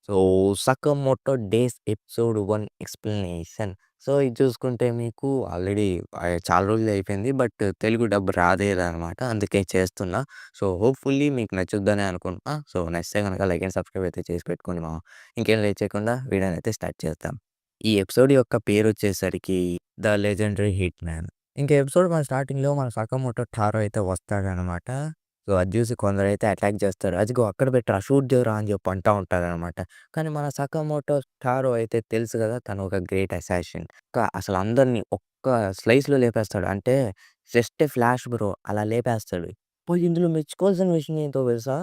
So, 'Sakamoto days' episode 1 explanation. So, ఇది చూసుకుంటే మీకు ఆల్రెడీ చాలా రోజులు అయిపోయింది. బట్ తెలుగు డబ్ రాలేదనమాట. అందుకే చేస్తున్నా. సో, హోప్‌ఫుల్లీ మీకు నచ్చుద్దనే అనుకుంటున్నా. సో, నచ్చితే గనక లైక్ అండ్ సబ్స్క్రైబ్ అయితే చేసి పెట్టుకోండి మామ. ఇంకేం లేట్ చేయకుండా వీడియోనైతే స్టార్ట్ చేద్దాం. ఈ ఎపిసోడ్ యొక్క పేరొచ్చేసరికి 'ద లెజెండరీ హిట్ మ్యాన్'. ఇంక ఎపిసోడ్ మన స్టార్టింగ్‌లో మన 'సకమోటో టారో' అయితే వస్తాడనమాట. సో, అది చూసి కొందరైతే అటాక్ చేస్తారు. "అదిగో అక్కడ బెట్టురా, షూట్ చేయరా" అని చెప్పి అంటా ఉంటారనమాట. కానీ మన 'సకమోటో టారో' అయితే తెలుసు గదా! తను ఒక గ్రేట్ అసాసిన్. అసలు అందరిని ఒక్క స్లైస్‌లో లేపేస్తాడు. అంటే జస్ట్ ఏ ఫ్లాష్ బ్రో అలా లేపేస్తాడు. ఇందులో మెచ్చుకోవాల్సిన విషయం ఏంటో తెలుసా?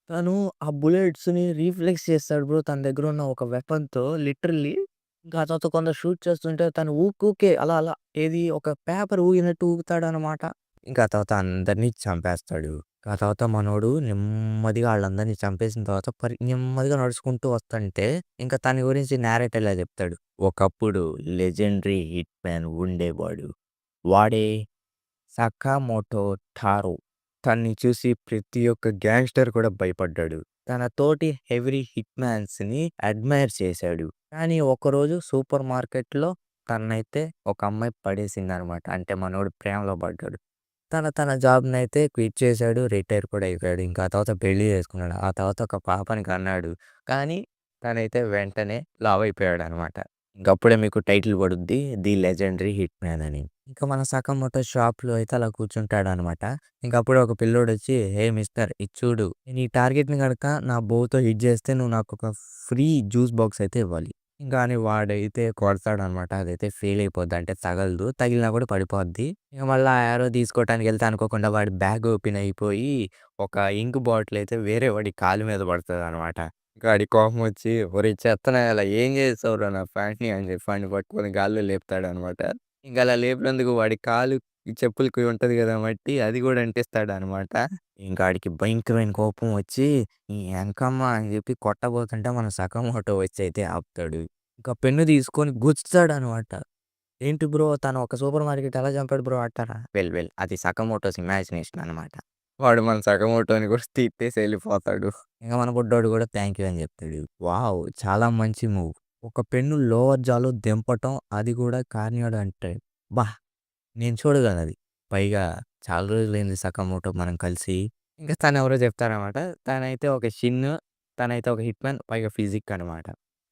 తను ఆ బుల్లెట్స్‌ని రిఫ్లెక్స్ చేస్తాడు బ్రో. తన దగ్గరున్న ఒక వెపన్‌తో లిటరల్లీ. ఇంకా ఆ తర్వాత కొందరు షూట్ చేస్తుంటే తను ఊకే అలా అలా ఏది ఒక పేపర్ ఊగినట్టు ఊగుతాడనమాట. ఇంకా ఆ తర్వాత అందరిని చంపేస్తాడు. ఆ తర్వాత మనోడు నెమ్మదిగా ఆళ్ళందరిని చంపేసిన తర్వాత నెమ్మదిగా నడుచుకుంటూ వస్తుంటే ఇంకా తన గురించి నేరేట్ ఇలా చెప్తాడు. ఒకప్పుడు లెజెండరీ హిట్ మ్యాన్ ఉండేవాడు. వాడే 'సకామోటో టారో'. తన్ని చూసి ప్రతి ఒక్క గ్యాంగ్‌స్టర్ కూడా భయపడ్డాడు. తన తోటి హెవీ హిట్‌మ్యాన్స్‌ని అడ్మైర్ చేశాడు. కానీ ఒకరోజు సూపర్ మార్కెట్‌లో తననైతే ఒక అమ్మాయి పడేసిందనమాట. అంటే మనోడు ప్రేమలో పడ్డాడు. తన జాబ్‌నైతే క్విట్ చేశాడు. రిటైర్ కూడా అయిపోయాడు. ఇంకా ఆ తర్వాత పెళ్లి చేసుకున్నాడు. ఆ తర్వాత ఒక పాపని కన్నాడు. కానీ తనైతే వెంటనే లావైపోయాడనమాట. ఇంకప్పుడే మీకు టైటిల్ పడుద్ది 'ది లెజెండరీ హిట్ మ్యాన్' అని. ఇంకా మన సకామోటో షాప్‌లో అయితే అలా కూర్చుంటాడనమాట. ఇంకప్పుడే ఒక పిల్లోడొచ్చి "హే మిస్టర్ ఇది చూడు. నేను ఈ టార్గెట్‌ని గనక నా బోతో హిట్ చేస్తే నువ్వు నాకొక ఫ్రీ జ్యూస్ బాక్స్ అయితే ఇవ్వాలి." ఇంకా అని వాడైతే కొడతాడనమాట. అదైతే ఫెయిల్ అయిపోద్ది. అంటే తగలదు. తగిలినా కూడా పడిపోద్ది. ఇక మళ్ళా ఆ యారో తీసుకోవటానికెళ్తే అనుకోకుండా వాడి బ్యాగ్ ఓపెన్ అయిపోయి, ఒక ఇంక్ బాటిల్ అయితే వేరే వాడి కాలు మీద పడతదనమాట. ఇంక ఆడికి కోపమొచ్చి "ఒరేయ్ చెత్తనాయాల ఏం చేసావురా నా ప్యాంట్‌ని" అని చెప్పి వాడిని పట్టుకొని గాల్లో లేపుతాడనమాట. ఇంక అలా లేపినందుకు వాడి కాలు ఈ చెప్పులకి ఉంటది కదా మట్టి, అది కూడా అంటిస్తాడనమాట. ఇంక ఆడికి భయంకరమైన కోపం వచ్చి "నీ ఎంకమ్మ" అని చెప్పి కొట్టబోతుంటే మన సకమోటో వచ్చి అయితే ఆపుతాడు. ఇంకా పెన్ను తీసుకొని గుచ్చుతాడనమాట. "ఏంటి బ్రో తను ఒక సూపర్ మార్కెట్ ఎలా చంపాడు బ్రో" అంటారా? అది సకమోటోస్ ఇమాజినేషన్ అనమాట. వాడు మన సకమోటోని కూడా తిట్టేసి ఎళ్ళిపోతాడు. ఇంక మన బుడ్డోడు కూడా థాంక్ యూ అని చెప్తాడు. వావ్! చాలా మంచి మూవ్. ఒక పెన్ను లోవర్ జాలో దింపటం అది కూడా కార్నియాడో అంటే అబ్బా! నేను చూడగలనది. పైగా చాలా రోజులైంది సకమోటో మనం కలిసి. ఇంకా తనెవరో చెప్తారనమాట. తనైతే ఒక షిన్, తనైతే ఒక హిట్ మ్యాన్ పైగా ఫిజిక్ అనమాట.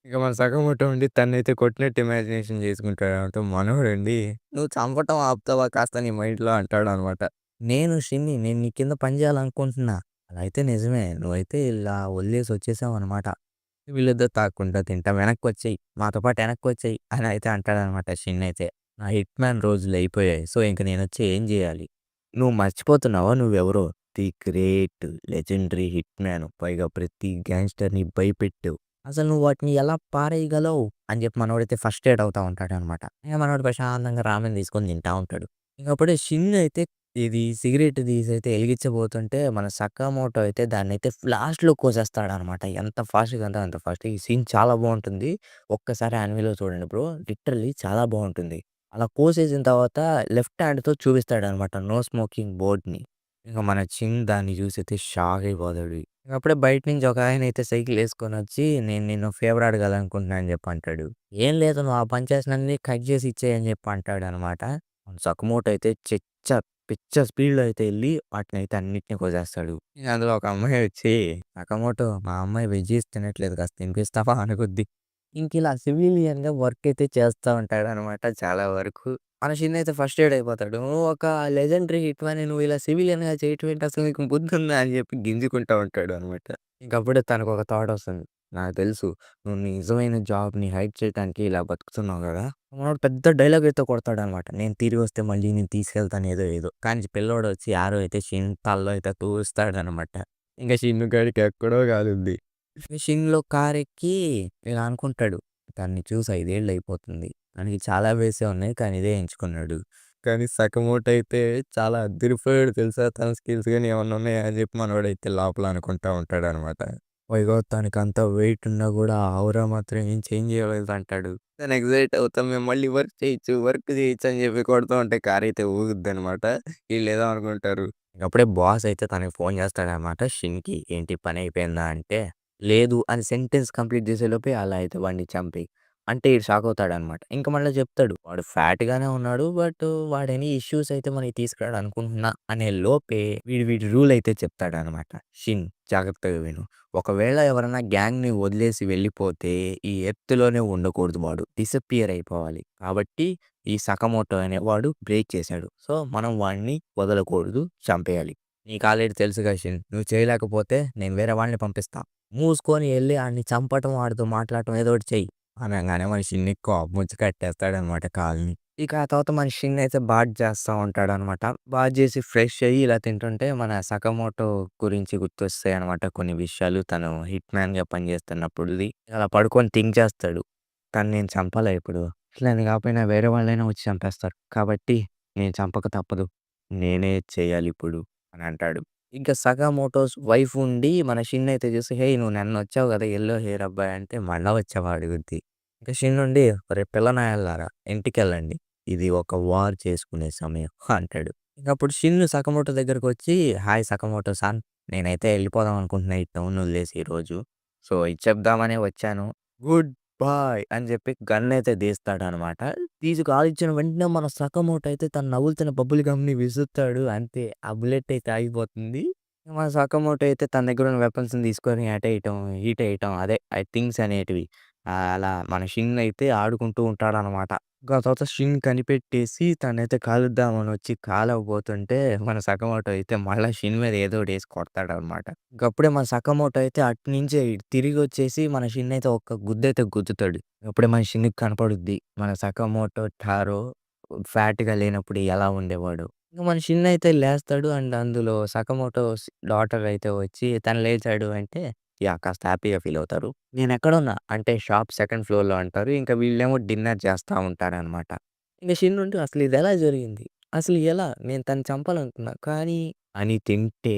ఇక మన సగమొట్టం ఉండి తనైతే కొట్టినట్టు ఇమాజినేషన్ చేసుకుంటాడనమాట. మనోడండి "నువ్వు చంపటం ఆపుతావా కాస్త నీ మైండ్‌లో" అంటాడనమాట. నేను షిన్ని నేను నీ కింద పని చేయాలనుకుంటున్నా. అలా అయితే నిజమే. నువ్వైతే ఇలా వదిలేసి వచ్చేసావనమాట. వీళ్ళిద్దరు తాగుకుంటా తింటా వెనక్కొచ్చేయి. మాతో పాటు వెనక్కొచ్చేయి అని అయితే అంటాడనమాట షిన్ అయితే. నా హిట్ మ్యాన్ రోజులయిపోయాయి. సో, ఇంక నేనొచ్చి ఏం జేయాలి? నువ్వు మర్చిపోతున్నావా నువ్వెవరో? The great legendary hit man. పైగా ప్రతి గ్యాంగ్‌స్టర్‌ని భయపెట్టావు. అసలు నువ్వు వాటిని ఎలా పారేయగలవు? అని జెప్పి మనోడైతే ఫ్రస్ట్రేట్ అవుతా ఉంటాడనమాట. ఇగ మనోడు ప్రశాంతంగా రామెన్ తీసుకొని తింటా ఉంటాడు. ఇంకప్పుడే షిన్ అయితే ఇది సిగరెట్ తీసైతే ఎలిగించబోతుంటే మన సకామోటో అయితే దాన్నైతే లాస్ట్‌లో కోసేస్తాడనమాట. ఎంత ఫాస్ట్‌గా అంటే అంత ఫాస్ట్. ఈ సీన్ చాలా బావుంటుంది. ఒక్కసారి యానిమేలో చూడండి బ్రో. లిటరల్లీ చాలా బావుంటుంది. అలా కోసేసిన తర్వాత లెఫ్ట్ హ్యాండ్‌తో చూపిస్తాడనమాట నో స్మోకింగ్ బోర్డ్‌ని. ఇంక మన చిన్ దాన్ని చూసైతే షాక్ అయిపోతాడు. అప్పుడే బయట నుంచి ఒకాయనైతే సైకిలేసుకొనొచ్చి నేను నిన్ను ఫేవర్ అడగాలనుకుంటున్నా అని చెప్పి అంటాడు. ఏం లేదు నువ్వు ఆ పని చేసినన్ని కట్ చేసి ఇచ్చేయి అని చెప్పి అంటాడనమాట. సకమోటో అయితే పిచ్చ స్పీడ్‌లో అయితే ఎళ్లి వాటినైతే అన్నిటిని కోసేస్తాడు. ఇంక అందులో ఒక అమ్మాయి వచ్చి "సకమోటో మా అమ్మాయి వెజ్జీస్ తినట్లేదు కాస్త తినిపిస్తావా" అనుకుద్ది. ఇంకిలా సివిలియన్‌గా వర్క్ అయితే చేస్తా ఉంటాడనమాట చాలా వరకు. మన షిన్ అయితే ఫ్రస్ట్రేట్ అయిపోతాడు. "నువ్వు ఒక లెజెండరీ హిట్‌మ్యాన్‌ని నువ్వు ఇలా సివిలియన్‌గా చేయటం ఏంటి అసలు నీకు బుద్ధుందా?" అని చెప్పి గింజుకుంటా ఉంటాడు అనమాట. ఇంకప్పుడే తనకొక థాట్ వస్తుంది. "నాకు తెలుసు నువ్వు నీ నిజమైన జాబ్‌ని హైడ్ చేయటానికి ఇలా బతుకుతున్నావు గదా!" మనోడు పెద్ద డైలాగ్ అయితే కొడతాడనమాట. "నేను తిరిగొస్తే మళ్ళీ నేను తీసుకెళ్తాను ఏదో ఏదో." కానీ పిల్లోడొచ్చి యారో అయితే షిన్ తలలో అయితే తూస్తాడనమాట. ఇంక షిన్ గాడికి ఎక్కడో కాలుద్ది. మిషన్‌లో కారెక్కి ఇలా అనుకుంటాడు. దాన్ని చూసి 5 ఏళ్ళు అయిపోతుంది. దానికి చాలా వేసే ఉన్నాయి. కానీ ఇదే ఎంచుకున్నాడు. కానీ సకమోటో అయితే చాలా అదిరిపోయాడు తెలుసా! తన స్కిల్స్ గాని ఏమన్నా ఉన్నాయా అని చెప్పి మనోడైతే లోపల అనుకుంటా ఉంటాడనమాట. పైగా తనకంత వెయిట్ ఉన్నా కూడా ఆ ఔరా మాత్రం ఏం చేంజ్ చేయలేదు అంటాడు. తను ఎక్సైట్ అవుతా మేము మళ్ళీ వర్క్ చేయొచ్చు అని చెప్పి కొడుతూ ఉంటే కారైతే ఊగుద్దనమాట. ఈళ్ళేదో అనుకుంటారు. అప్పుడే బాస్ అయితే తనకి ఫోన్ చేస్తాడనమాట షిన్‌కి. ఏంటి పని అయిపోయిందా అంటే లేదు అని సెంటెన్స్ కంప్లీట్ చేసేలోపే అలా అయితే వాడిని చంపేయి. అంటే ఈడు షాక్ అవుతాడనమాట. ఇంక మళ్ళా చెప్తాడు. వాడు ఫ్యాట్‌గానే ఉన్నాడు. బట్ వాడు ఎనీ ఇష్యూస్ అయితే మనకి తీసుకురాడు అనుకుంటున్నా అనే లోపే వీడి రూల్ అయితే చెప్తాడనమాట. షిన్ జాగ్రత్తగా విను. ఒకవేళ ఎవరైనా గ్యాంగ్‌ని వదిలేసి వెళ్ళిపోతే ఈ ఎర్త్‌లోనే ఉండకూడదు వాడు. డిసపియర్ అయిపోవాలి. కాబట్టి ఈ సకమోటో అనేవాడు బ్రేక్ చేశాడు. సో, మనం వాడిని వదలకూడదు. చంపేయాలి. నీకు ఆల్రెడీ తెలుసుగా షిన్. నువ్వు చేయలేకపోతే నేను వేరే వాళ్ళని పంపిస్తా. మూసుకొని ఎళ్లి ఆడిని చంపటం, వాడితో మాట్లాడటం ఏదో ఒకటి చెయ్యి. అనంగానే మన షిన్‌కి కోపమొచ్చి కట్టేస్తాడనమాట కాలుని. ఇక ఆ తర్వాత మన షిన్ అయితే బాత్ చేస్తా ఉంటాడనమాట. బాత్ చేసి ఫ్రెష్ అయ్యి ఇలా తింటుంటే మన సకమోటో గురించి గుర్తొస్తాయనమాట కొన్ని విషయాలు. తను హిట్ మ్యాన్‌గా పనిచేస్తున్నప్పుడుది. అలా పడుకొని థింక్ చేస్తాడు. తన్ని నేను చంపాలా ఇప్పుడు? ఇట్లని కాకపోయినా వేరే వాళ్ళైనా వచ్చి చంపేస్తారు. కాబట్టి నేను చంపక తప్పదు. నేనే చేయాలిప్పుడు అని అంటాడు. ఇంకా సగమోటోస్ వైఫ్ ఉండి మన షిన్ అయితే చూసి, "హేయ్! నువ్వు నిన్నొచ్చావు గదా! యెల్లో హెయిర్ అబ్బాయి" అంటే మళ్ళా వచ్చావా అడుగుద్ది. ఇంక షిన్ ఉండి, "ఒరేయ్ పిల్లనాయాల్లారా ఇంటికెళ్ళండి. ఇది ఒక వార్ చేసుకునే సమయం" అంటాడు. ఇంకప్పుడు షిన్ సకమోటో దగ్గరకొచ్చి, "హాయ్ సకమోటో సాన్. నేనైతే ఎళ్ళిపోదాం అనుకుంటున్నా ఈ టౌన్ వదిలేసి ఈరోజు. సో, ఇది చెప్దామనే వచ్చాను. గుడ్ బాయ్" అని చెప్పి గన్నయితే తీస్తాడనమాట. తీసి కాలిచ్చిన వెంటనే మన సకమోటో అయితే తను నములుతున్న బబుల్ గమ్‌ని విసురుతాడు. అంతే ఆ బుల్లెట్ అయితే ఆగిపోతుంది. మన సకమోటో అయితే తన దగ్గరున్న వెపన్స్‌ని తీసుకొని అటేయటం, ఇటేయటం అదే థింగ్స్ అనేటివి. అలా మన షిన్ అయితే ఆడుకుంటూ ఉంటాడనమాట. ఇంకా ఆ తర్వాత షిన్ కనిపెట్టేసి తనైతే కాలుద్దామని వచ్చి కాలవబోతుంటే మన సకమోటో అయితే మళ్ళా షిన్ మీద ఏదో ఒకటేసి కొడతాడనమాట. ఇంకప్పుడే మన సకమోటో అయితే అటునుంచే తిరిగొచ్చేసి మన షిన్ అయితే ఒక్క గుద్దైతే గుద్దుతాడు. అప్పుడే మన షిన్‌కి కనపడుద్ది. మన సకమోటో టారో ఫ్యాట్‌గా లేనప్పుడు ఎలా ఉండేవాడో. ఇంక మన షిన్ అయితే లేస్తాడు. అండ్ అందులో సకమోటోస్ డాటర్ అయితే వచ్చి తను లేచాడు అంటే యాహ్! కాస్త హ్యాపీగా ఫీల్ అవుతారు. నేనెక్కడున్నా అంటే షాప్ సెకండ్ ఫ్లోర్‌లో అంటారు. ఇంకా వీళ్ళేమో డిన్నర్ చేస్తా ఉంటారనమాట. ఇంక షిన్ ఉంటూ అసలు ఇదెలా జరిగింది? అసలు ఎలా? నేను తన్ని చంపాలనుకున్నా. కానీ అని తింటే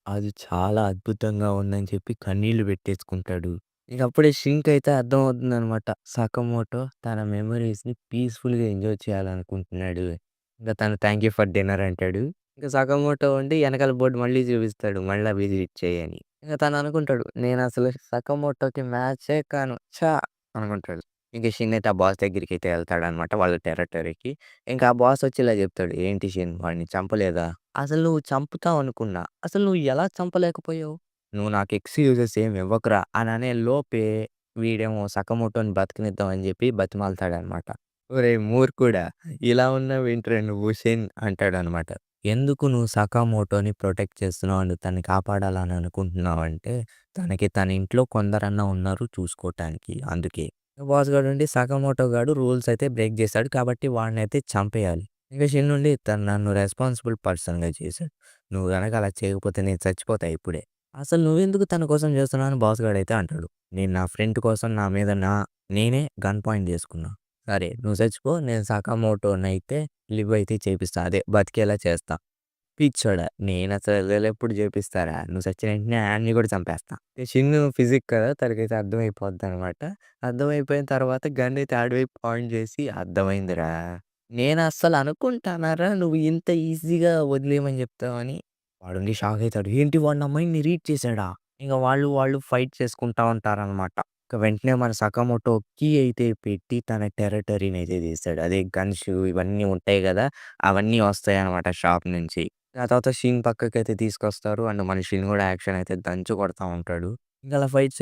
అది చాలా అద్భుతంగా ఉందని చెప్పి కన్నీళ్లు పెట్టేసుకుంటాడు. ఇక అప్పుడే షిన్‌కయితే అర్థమవుతుందనమాట. సకమోటో తన మెమోరీస్‌ని పీస్‌ఫుల్‌గా ఎంజాయ్ చేయాలనుకుంటున్నాడు. ఇంక తను థాంక్ యూ ఫర్ డిన్నర్ అంటాడు. ఇంక సకమోటో ఉండి ఎనకాల బోర్డ్ మళ్ళీ చూపిస్తాడు. మళ్ళా విజిట్ చెయ్యని. ఇంక తననుకుంటాడు నేనసలు సకమోటోకి మ్యాచే కాను. ఛ! అనుకుంటాడు. ఇంక షిన్ అయితే ఆ బాస్ దగ్గరికైతే ఎళ్తాడనమాట వాళ్ళ టెరిటరీకి. ఇంకా ఆ బాస్ వచ్చి ఇలా చెప్తాడు. "ఏంటి షిన్ వాడిని చంపలేదా? అసలు నువ్వు చంపుతావనుకున్నా. అసలు నువ్వు ఎలా చంపలేకపోయావు? నువ్వు నాకు ఎక్స్‌క్యూజెస్ ఏమి ఇవ్వకురా" అననే లోపే వీడేమో సకమోటోని బతకనిద్దాం అని చెప్పి బతిమాలుతాడనమాట. "ఒరేయ్ మూర్ఖుడా! ఇలా ఉన్నావేంట్రా నువ్వు షిన్" అంటాడనమాట. "ఎందుకు నువ్వు సకామోటోని ప్రొటెక్ట్ చేస్తున్నావు అండ్ తనని కాపాడాలని అనుకుంటున్నావంటే, తనకి తన ఇంట్లో కొందరన్నా ఉన్నారు చూసుకోటానికి అందుకే." బాస్ గాడుండి సకామోటో గాడు రూల్స్ అయితే బ్రేక్ చేశాడు కాబట్టి వాడినైతే చంపేయాలి. ఇంక షిన్ నుండి తను నన్ను రెస్పాన్సిబుల్ పర్సన్‌గా చేశాడు. నువ్వు గనక అలా చేయకపోతే నేను చచ్చిపోతా ఇప్పుడే. అసలు నువ్వెందుకు తన కోసం చేస్తున్నావు అని బాస్ గాడైతే అంటాడు. నేను నా ఫ్రెండ్ కోసం నా మీద నేనే గన్ పాయింట్ చేసుకున్నా. సరే నువ్వు చచ్చిపో నేను సకామోటోనైతే లివ్ అయితే చేపిస్తా. అదే బతికేలా చేస్తా. పిచ్చోడా! నేనసలు ఎప్పుడు చేపిస్తారా? నువ్వు సచ్చిన వెంటనే ఆడిని కూడా చంపేస్తా. ఈ షిన్ను ఫిజిక్ కదా! తనకైతే అర్థమైపోద్దనమాట. అర్థమైపోయిన తర్వాత గన్నయితే ఆడి వైపు పాయింట్ చేసి అర్థమైందిరా! నేనస్సలు అనుకుంటానారా నువ్వు ఇంత ఈజీగా వదిలేయమని చెప్తావని. వాడుండి షాక్ అయితాడు. ఏంటి వాడు నా మైండ్‌ని రీడ్ చేసాడా? ఇంక వాళ్ళు ఫైట్ చేసుకుంటా ఉంటారనమాట. ఇక వెంటనే మన సకామోటో కీ అయితే పెట్టి తన టెరిటరీనైతే తీస్తాడు. అదే గన్స్ ఇవన్నీ ఉంటాయి గదా! అవన్నీ వస్తాయనమాట షాప్ నుంచి. ఆ తర్వాత షిన్ పక్కకైతే తీసుకొస్తారు. అండ్ మన షిన్ గూడా యాక్షన్ అయితే దంచి కొడతా ఉంటాడు. ఇంక అలా ఫైట్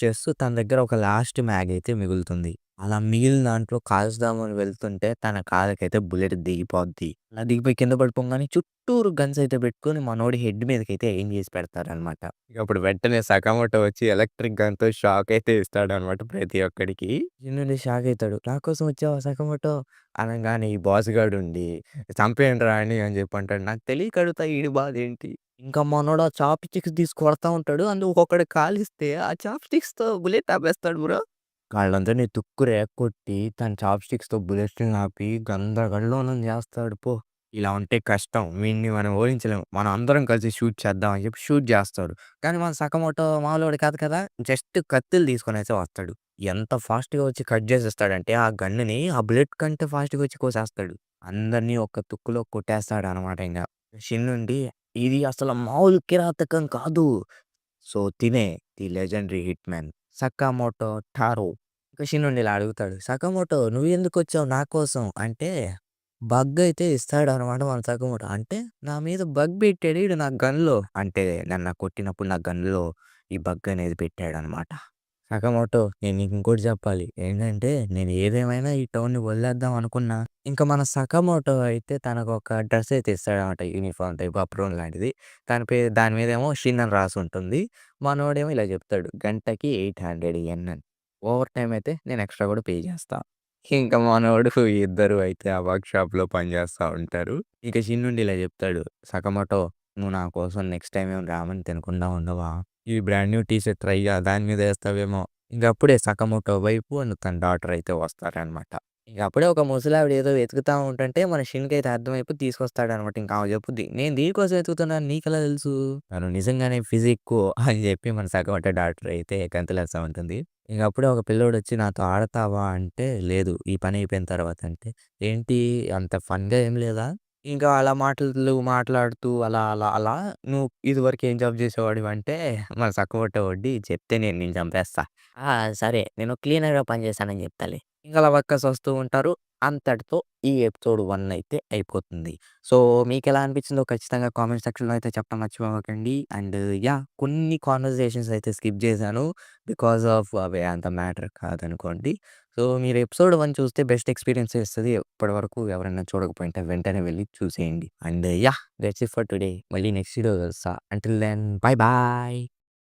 చేస్తూ తన దగ్గర ఒక లాస్ట్ మ్యాగ్ అయితే మిగులుతుంది. అలా మిగిలిన దాంట్లో కాల్చుదామని వెళ్తుంటే తన కాలుకైతే బుల్లెట్ దిగిపోద్ది. అలా దిగిపోయి కింద పడిపోంగానే చుట్టూరు గన్స్ అయితే పెట్టుకొని మనోడి హెడ్ మీదకైతే ఎయిమ్ చేసి పెడతారనమాట. ఇక అప్పుడు వెంటనే సకామోటో వచ్చి ఎలక్ట్రిక్ గన్‌తో షాక్ అయితే ఇస్తాడనమాట ప్రతి ఒక్కడికి. షిన్ షాక్ అయితాడు. "నా కోసం వచ్చావా సకామోటో" అనంగానే ఈ బాస్ గాడుండి చంపేయండిరా ఆడిని అని చెప్పి అంటాడు. నాకు తెలియక అడుగుతా ఈడి బాధేంటి? ఇంకా మనోడు ఆ చాప్ స్టిక్స్ తీసి కొడతా ఉంటాడు. అందులో ఒక్కొక్కడికి కాలిస్తే ఆ చాప్ స్టిక్స్‌తో బుల్లెట్ ఆపేస్తాడు బ్రో. వాళ్ళందరిని తుక్కు రేగొట్టి తన చాప్ స్టిక్స్‌తో బుల్లెట్‌లని ఆపి గందరగోళం చేస్తాడు పో. ఇలా ఉంటే కష్టం. వీడిని మనం ఓడించలేం. మనం అందరం కలిసి షూట్ చేద్దాం అని చెప్పి షూట్ చేస్తాడు. కానీ మన సకమోటో మామూలోడు కాదు కదా! జస్ట్ కత్తులు తీసుకొనైతే వస్తాడు. ఎంత ఫాస్ట్‌గా వచ్చి కట్ చేసేస్తాడంటే ఆ గన్నుని ఆ బుల్లెట్ కంటే ఫాస్ట్‌గా వచ్చి కోసేస్తాడు. అందరిని ఒక్క తుక్కులో కొట్టేస్తాడనమాట ఇంగ. షిన్ ఉండి ఇది అసలు మామూలు కిరాతకం కాదు. సో, తినే ది లెజెండరీ హిట్‌మ్యాన్ సకామోటో టారో. ఇక షినుండి ఇలా అడుగుతాడు. "సకామోటో నువ్వెందుకొచ్చావు నా కోసం" అంటే బగ్ అయితే ఇస్తాడనమాట మన సకామోటో. అంటే నా మీద బగ్ పెట్టాడు ఈడు నా గన్‌లో. అంటే నన్ను కొట్టినప్పుడు నా గన్‌లో ఈ బగ్ అనేది పెట్టాడనమాట. సకామోటో నేను నీకు ఇంకోటి చెప్పాలి. ఏంటంటే నేను ఏదేమైనా ఈ టౌన్‌ని వదిలేద్దాం అనుకున్నా. ఇంక మన సకామోటో అయితే తనకొక డ్రెస్ అయితే ఇస్తాడనమాట. యూనిఫార్మ్ టైప్ అప్రోన్ లాంటిది. దాని మీదేమో షిన్ అని రాసుంటుంది. మనోడేమో ఇలా చెప్తాడు. గంటకి 800 యెన్ అని. ఓవర్ టైమ్ అయితే నేను ఎక్స్‌ట్రా కూడా పే చేస్తా. ఇంక మనోడు ఇద్దరు అయితే ఆ వర్క్ షాప్‌లో పని చేస్తా ఉంటారు. ఇక షిన్నుండి ఇలా చెప్తాడు. "సకామోటో నువ్వు నా కోసం నెక్స్ట్ టైమ్ ఏం రామెన్ తినకుండా ఉండవా? ఈ బ్రాండ్ న్యూ టీ షర్ట్ ట్రైగా దాని మీద ఏస్తావేమో." ఇంక అప్పుడే సకామోటో వైఫ్ అండ్ తన డాటర్ అయితే వస్తారనమాట. ఇంక అప్పుడే ఒక ముసలావిడ ఏదో వెతుకుతా ఉంటంటే మన షిన్‌కయితే అర్థమైపోయి తీసుకొస్తాడనమాట. ఇంక ఆమె చెప్పుద్ది. "నేను దీనికోసం వెతుకుతున్నాను నీకెలా తెలుసు?" తను నిజంగానే ఫిజిక్కు అని చెప్పి మన సకామోటో డాటర్ అయితే గంతులేస్తా ఉంటుంది. ఇంక అప్పుడే ఒక పిల్లోడొచ్చి నాతో ఆడతావా అంటే, లేదు ఈ పని అయిపోయిన తర్వాత అంటే, ఏంటి అంత ఫన్‌గా ఏం లేదా? ఇంకా అలా మాటలు మాట్లాడుతూ అలా, అలా, అలా నువ్వు ఇదివరకు ఏం జాబ్ చేసేవాడివంటే, మన సక్కవొట్టో వడ్డి చెప్తే నేను నిన్ను చంపేస్తా. ఆ! సరే నేను క్లీనర్‌గా పనిచేశానని చెప్తాలే. ఇంక అలా వర్కర్స్ వస్తూ ఉంటారు. అంతటితో ఈ ఎపిసోడ్ 1 అయితే అయిపోతుంది. సో, మీకెలా అనిపించిందో ఖచ్చితంగా కామెంట్ సెక్షన్‌లో అయితే చెప్పడం మర్చిపోకండి. And yeah! కొన్ని కాన్వర్జేషన్స్ అయితే స్కిప్ చేశాను. బికాస్ ఆఫ్ అవి అంత మ్యాటర్ కాదనుకోండి. సో, మీరు ఎపిసోడ్ 1 చూస్తే బెస్ట్ ఎక్స్‌పీరియన్స్ ఇస్తది. ఇప్పటివరకు ఎవరైనా చూడకపోయింటే వెంటనే వెళ్లి చూసేయండి. And yeah! That's it for today. మళ్ళీ నెక్స్ట్ వీడియోలో కలుస్తా. Until then bye bye.